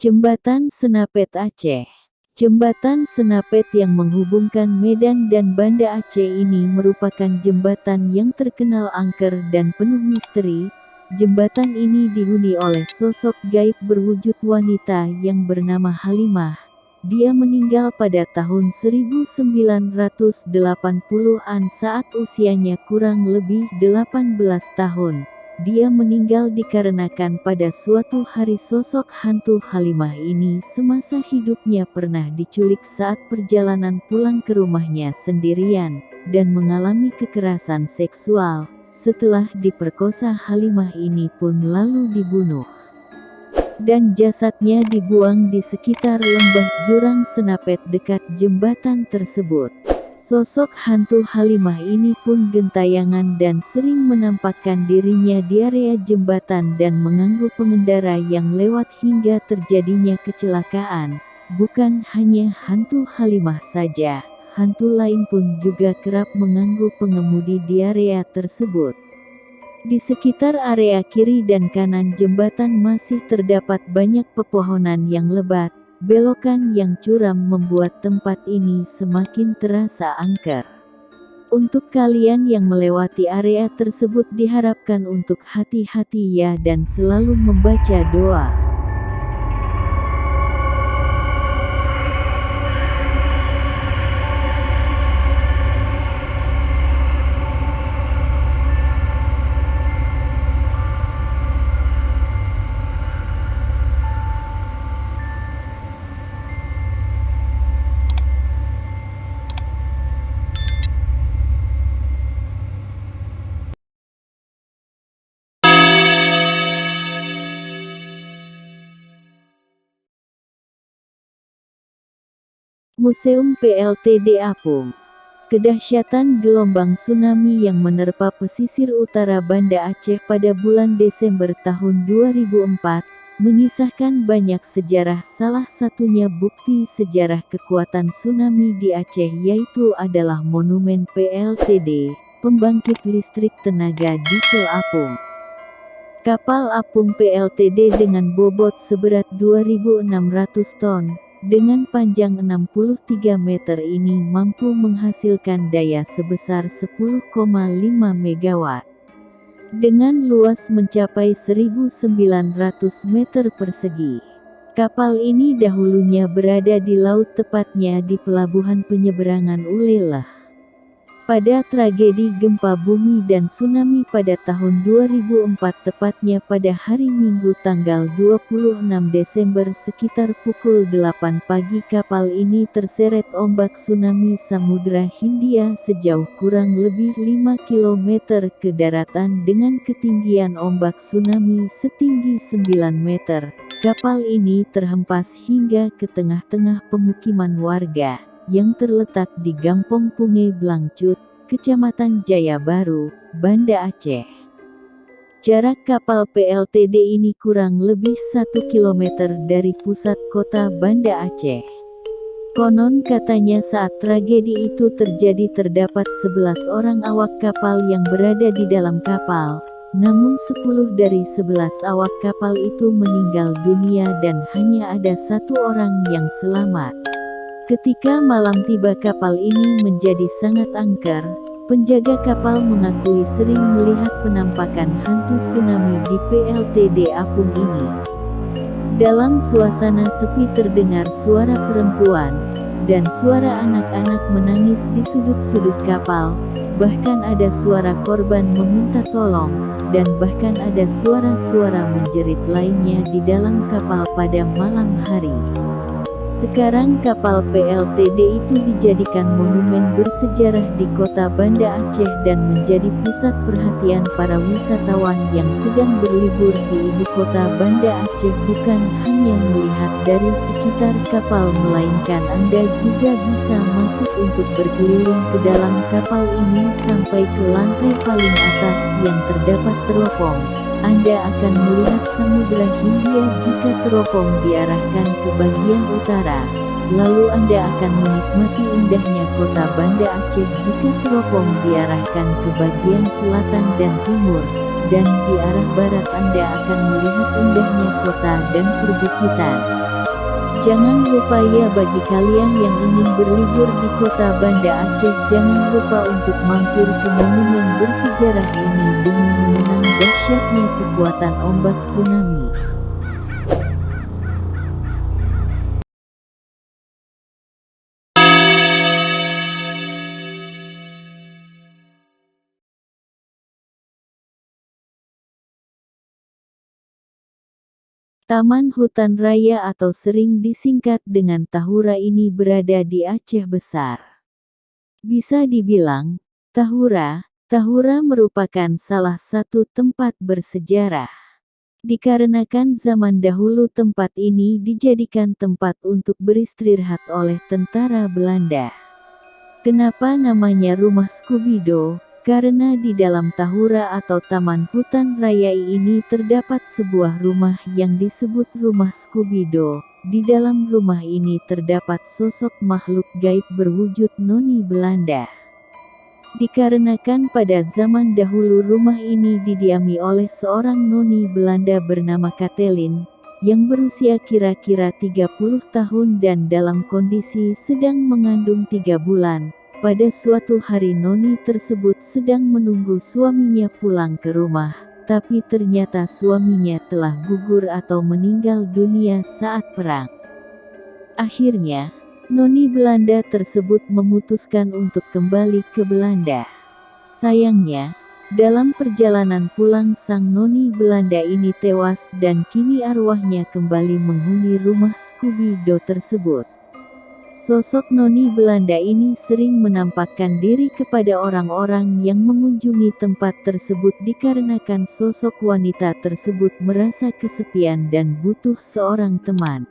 Jembatan Senapet Aceh. Jembatan Senapet yang menghubungkan Medan dan Banda Aceh ini merupakan jembatan yang terkenal angker dan penuh misteri. Jembatan ini dihuni oleh sosok gaib berwujud wanita yang bernama Halimah. Dia meninggal pada tahun 1980-an saat usianya kurang lebih 18 tahun. Dia meninggal dikarenakan pada suatu hari sosok hantu Halimah ini semasa hidupnya pernah diculik saat perjalanan pulang ke rumahnya sendirian, dan mengalami kekerasan seksual. Setelah diperkosa, Halimah ini pun lalu dibunuh. Dan jasadnya dibuang di sekitar lembah jurang Senapet dekat jembatan tersebut. Sosok hantu Halimah ini pun gentayangan dan sering menampakkan dirinya di area jembatan dan mengganggu pengendara yang lewat hingga terjadinya kecelakaan. Bukan hanya hantu Halimah saja, hantu lain pun juga kerap mengganggu pengemudi di area tersebut. Di sekitar area kiri dan kanan jembatan masih terdapat banyak pepohonan yang lebat. Belokan yang curam membuat tempat ini semakin terasa angker. Untuk kalian yang melewati area tersebut diharapkan untuk hati-hati ya dan selalu membaca doa. Museum PLTD Apung. Kedahsyatan gelombang tsunami yang menerpa pesisir utara Banda Aceh pada bulan Desember tahun 2004, menyisakan banyak sejarah, salah satunya bukti sejarah kekuatan tsunami di Aceh yaitu adalah monumen PLTD, pembangkit listrik tenaga diesel Apung. Kapal Apung PLTD dengan bobot seberat 2.600 ton, dengan panjang 63 meter ini mampu menghasilkan daya sebesar 10,5 megawatt. Dengan luas mencapai 1.900 meter persegi. Kapal ini dahulunya berada di laut, tepatnya di pelabuhan penyeberangan Ulelah. Pada tragedi gempa bumi dan tsunami pada tahun 2004, tepatnya pada hari Minggu tanggal 26 Desember sekitar pukul 8 pagi, kapal ini terseret ombak tsunami Samudra Hindia sejauh kurang lebih 5 km ke daratan dengan ketinggian ombak tsunami setinggi 9 meter. Kapal ini terhempas hingga ke tengah-tengah pemukiman warga yang terletak di Gampong Punge Blangcut, Kecamatan Jaya Baru, Banda Aceh. Jarak kapal PLTD ini kurang lebih 1 km dari pusat kota Banda Aceh. Konon katanya saat tragedi itu terjadi terdapat 11 orang awak kapal yang berada di dalam kapal, namun 10 dari 11 awak kapal itu meninggal dunia dan hanya ada 1 orang yang selamat. Ketika malam tiba, kapal ini menjadi sangat angker. Penjaga kapal mengakui sering melihat penampakan hantu tsunami di PLTD Apung ini. Dalam suasana sepi terdengar suara perempuan dan suara anak-anak menangis di sudut-sudut kapal. Bahkan ada suara korban meminta tolong, dan bahkan ada suara-suara menjerit lainnya di dalam kapal pada malam hari. Sekarang kapal PLTD itu dijadikan monumen bersejarah di kota Banda Aceh dan menjadi pusat perhatian para wisatawan yang sedang berlibur di ibu kota Banda Aceh. Bukan hanya melihat dari sekitar kapal, melainkan Anda juga bisa masuk untuk berkeliling ke dalam kapal ini sampai ke lantai paling atas yang terdapat teropong. Anda akan melihat Samudra Hindia jika teropong diarahkan ke bagian utara. Lalu Anda akan menikmati indahnya kota Banda Aceh jika teropong diarahkan ke bagian selatan dan timur. Dan di arah barat Anda akan melihat indahnya kota dan perbukitan. Jangan lupa ya, bagi kalian yang ingin berlibur di kota Banda Aceh, jangan lupa untuk mampir ke monumen bersejarah ini demi mengenang dahsyatnya kekuatan ombak tsunami. Taman Hutan Raya atau sering disingkat dengan Tahura ini berada di Aceh Besar. Bisa dibilang, Tahura merupakan salah satu tempat bersejarah. Dikarenakan zaman dahulu tempat ini dijadikan tempat untuk beristirahat oleh tentara Belanda. Kenapa namanya Rumah Skubido? Karena di dalam Tahura atau Taman Hutan Raya ini terdapat sebuah rumah yang disebut Rumah Skubido. Di dalam rumah ini terdapat sosok makhluk gaib berwujud noni Belanda. Dikarenakan pada zaman dahulu rumah ini didiami oleh seorang noni Belanda bernama Katelin, yang berusia kira-kira 30 tahun dan dalam kondisi sedang mengandung 3 bulan. Pada suatu hari noni tersebut sedang menunggu suaminya pulang ke rumah, tapi ternyata suaminya telah gugur atau meninggal dunia saat perang. Akhirnya, noni Belanda tersebut memutuskan untuk kembali ke Belanda. Sayangnya, dalam perjalanan pulang sang noni Belanda ini tewas dan kini arwahnya kembali menghuni rumah Skubido tersebut. Sosok noni Belanda ini sering menampakkan diri kepada orang-orang yang mengunjungi tempat tersebut dikarenakan sosok wanita tersebut merasa kesepian dan butuh seorang teman.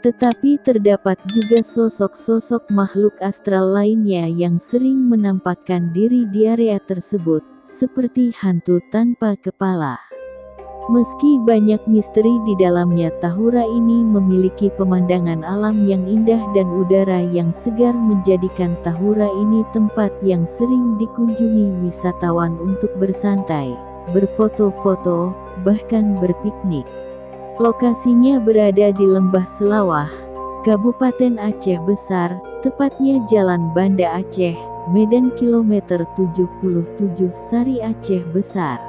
Tetapi terdapat juga sosok-sosok makhluk astral lainnya yang sering menampakkan diri di area tersebut, seperti hantu tanpa kepala. Meski banyak misteri di dalamnya, Tahura ini memiliki pemandangan alam yang indah dan udara yang segar menjadikan Tahura ini tempat yang sering dikunjungi wisatawan untuk bersantai, berfoto-foto, bahkan berpiknik. Lokasinya berada di Lembah Selawah, Kabupaten Aceh Besar, tepatnya Jalan Banda Aceh, Medan kilometer 77 Sari Aceh Besar.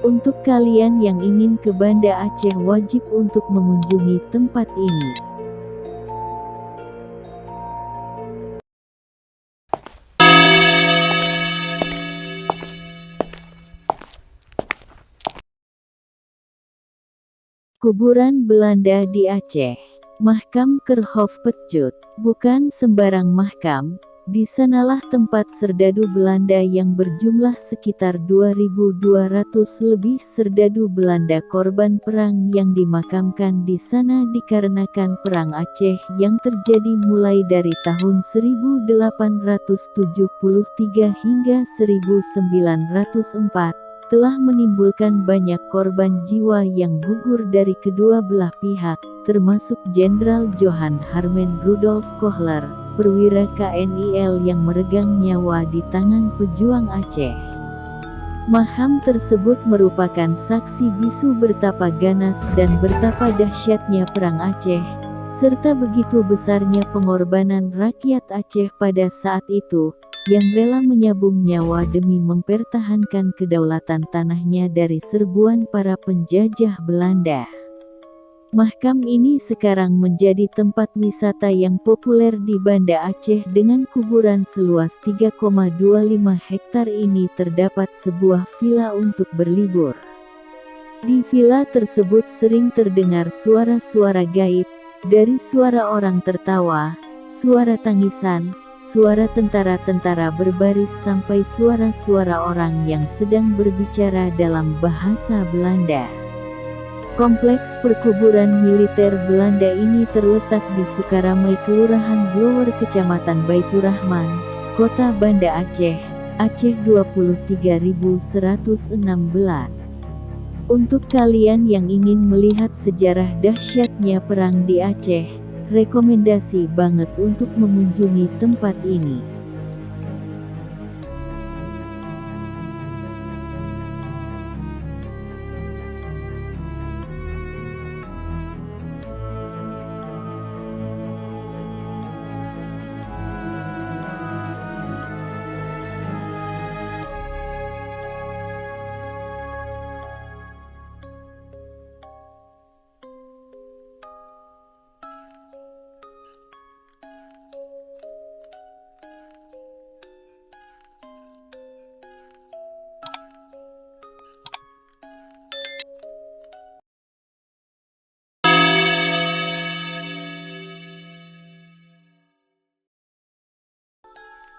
Untuk kalian yang ingin ke Banda Aceh wajib untuk mengunjungi tempat ini. Kuburan Belanda di Aceh. Mahkam Kerhof Petjut, bukan sembarang mahkam. Di sanalah tempat serdadu Belanda yang berjumlah sekitar 2.200 lebih serdadu Belanda korban perang yang dimakamkan di sana dikarenakan Perang Aceh yang terjadi mulai dari tahun 1873 hingga 1904, telah menimbulkan banyak korban jiwa yang gugur dari kedua belah pihak, termasuk Jenderal Johann Herman Rudolf Kohler, perwira KNIL yang meregang nyawa di tangan pejuang Aceh. Maham tersebut merupakan saksi bisu betapa ganas dan betapa dahsyatnya Perang Aceh, serta begitu besarnya pengorbanan rakyat Aceh pada saat itu, yang rela menyabung nyawa demi mempertahankan kedaulatan tanahnya dari serbuan para penjajah Belanda. Mahkam ini sekarang menjadi tempat wisata yang populer di Banda Aceh dengan kuburan seluas 3,25 hektar ini terdapat sebuah villa untuk berlibur. Di villa tersebut sering terdengar suara-suara gaib, dari suara orang tertawa, suara tangisan, suara tentara-tentara berbaris sampai suara-suara orang yang sedang berbicara dalam bahasa Belanda. Kompleks perkuburan militer Belanda ini terletak di Sukaramai Kelurahan Blower Kecamatan Baiturrahman, Kota Banda Aceh, Aceh 23.116. Untuk kalian yang ingin melihat sejarah dahsyatnya perang di Aceh, rekomendasi banget untuk mengunjungi tempat ini.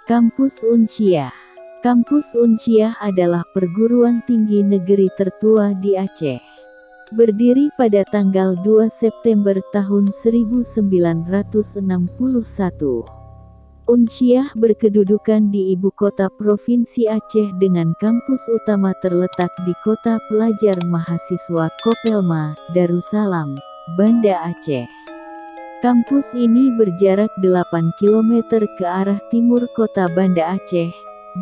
Kampus Unsyah. Kampus Unsyah adalah perguruan tinggi negeri tertua di Aceh. Berdiri pada tanggal 2 September tahun 1961. Unsyah berkedudukan di ibu kota Provinsi Aceh dengan kampus utama terletak di Kota Pelajar Mahasiswa Kopelma, Darussalam, Banda Aceh. Kampus ini berjarak 8 km ke arah timur kota Banda Aceh,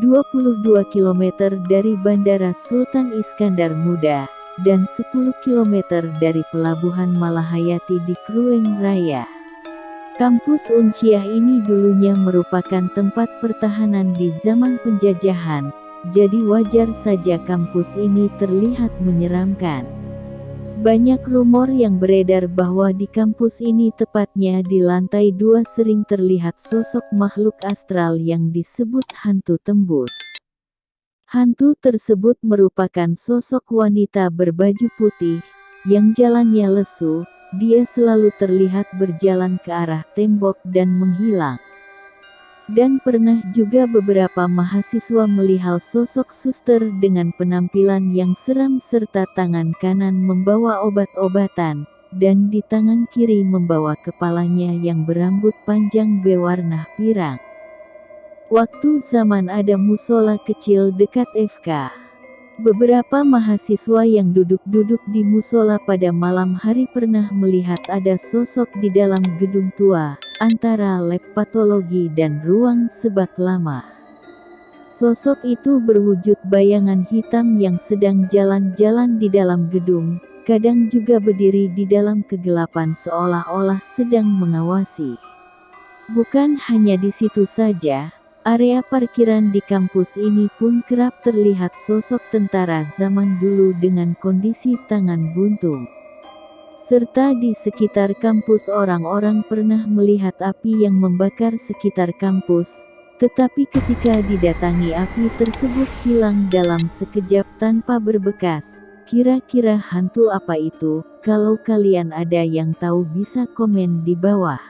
22 km dari Bandara Sultan Iskandar Muda, dan 10 km dari Pelabuhan Malahayati di Krueng Raya. Kampus Unsyah ini dulunya merupakan tempat pertahanan di zaman penjajahan, jadi wajar saja kampus ini terlihat menyeramkan. Banyak rumor yang beredar bahwa di kampus ini, tepatnya di lantai 2, sering terlihat sosok makhluk astral yang disebut hantu tembus. Hantu tersebut merupakan sosok wanita berbaju putih, yang jalannya lesu. Dia selalu terlihat berjalan ke arah tembok dan menghilang. Dan pernah juga beberapa mahasiswa melihat sosok suster dengan penampilan yang seram serta tangan kanan membawa obat-obatan, dan di tangan kiri membawa kepalanya yang berambut panjang berwarna pirang. Waktu zaman ada musola kecil dekat FK. Beberapa mahasiswa yang duduk-duduk di musola pada malam hari pernah melihat ada sosok di dalam gedung tua, antara lab patologi dan ruang sebak lama. Sosok itu berwujud bayangan hitam yang sedang jalan-jalan di dalam gedung, kadang juga berdiri di dalam kegelapan seolah-olah sedang mengawasi. Bukan hanya di situ saja. Area parkiran di kampus ini pun kerap terlihat sosok tentara zaman dulu dengan kondisi tangan buntung. Serta di sekitar kampus orang-orang pernah melihat api yang membakar sekitar kampus, tetapi ketika didatangi api tersebut hilang dalam sekejap tanpa berbekas. Kira-kira hantu apa itu? Kalau kalian ada yang tahu bisa komen di bawah.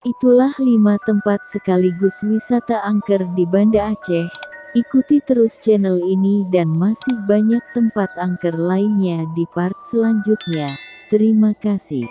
Itulah 5 tempat sekaligus wisata angker di Banda Aceh. Ikuti terus channel ini dan masih banyak tempat angker lainnya di part selanjutnya. Terima kasih.